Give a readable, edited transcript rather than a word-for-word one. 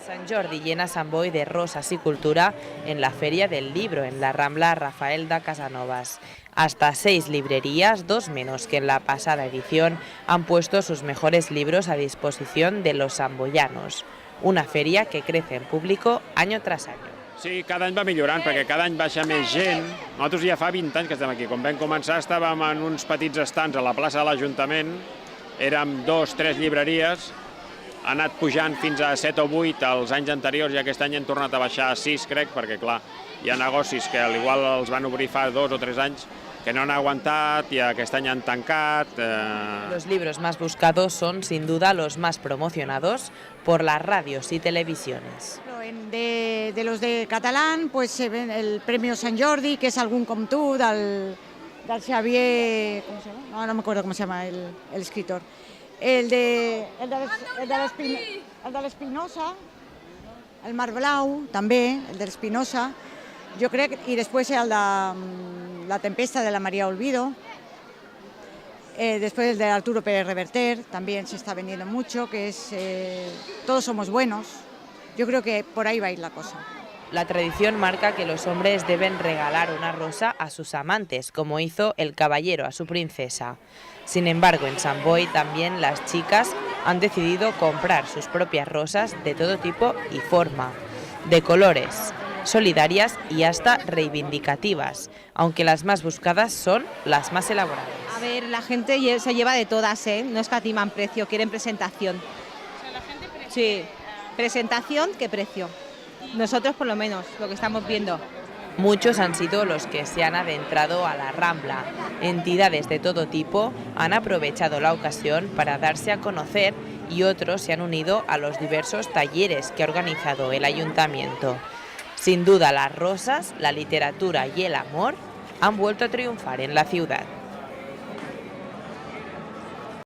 Sant Jordi llena Sant Boi de rosas y cultura en la Feria del Libro, en la Rambla Rafael de Casanovas. Hasta 6 librerías, 2 menos que en la pasada edición, han puesto sus mejores libros a disposición de los samboyanos. Una feria que crece en público año tras año. Sí, cada any va millorant, perquè cada any baixa més gent. Nosaltres ja fa 20 anys que estem aquí. Quan vam començar estàvem en uns petits estants a la plaça de l'Ajuntament, érem 2 o 3 llibreries, ha anat pujant fins a 7 o 8 els anys anteriors i aquest any hem tornat a baixar a 6, crec, perquè clar, hi ha negocis que al igual els van obrir fa 2 o 3 anys que no han aguantat i aquest any han tancat. Los libros más buscados son sin duda los más promocionados por las radios y televisiones. De los de catalán, pues se ven el premio Sant Jordi, que es Algún com tu, del Xavier, ¿cómo se llama? No me acuerdo cómo se llama el escritor. El de l'Espinosa, el Mar Blau, també, el de l'Espinosa, jo crec, i després el de La Tempesta de la María Olvido, después el de Arturo Pérez Reverter, también se está vendiendo mucho, que es Todos somos buenos. Yo creo que por ahí va a ir la cosa. La tradición marca que los hombres deben regalar una rosa a sus amantes, como hizo el caballero a su princesa. Sin embargo, en Sant Boi también las chicas han decidido comprar sus propias rosas de todo tipo y forma, de colores, solidarias y hasta reivindicativas, aunque las más buscadas son las más elaboradas. A ver, la gente se lleva de todas, no escatiman precio, quieren presentación. O sea, la gente prefiere... Sí, presentación que precio. Nosotros por lo menos, lo que estamos viendo. Muchos han sido los que se han adentrado a la Rambla. Entidades de todo tipo han aprovechado la ocasión para darse a conocer y otros se han unido a los diversos talleres que ha organizado el Ayuntamiento. Sin duda, las rosas, la literatura y el amor han vuelto a triunfar en la ciudad.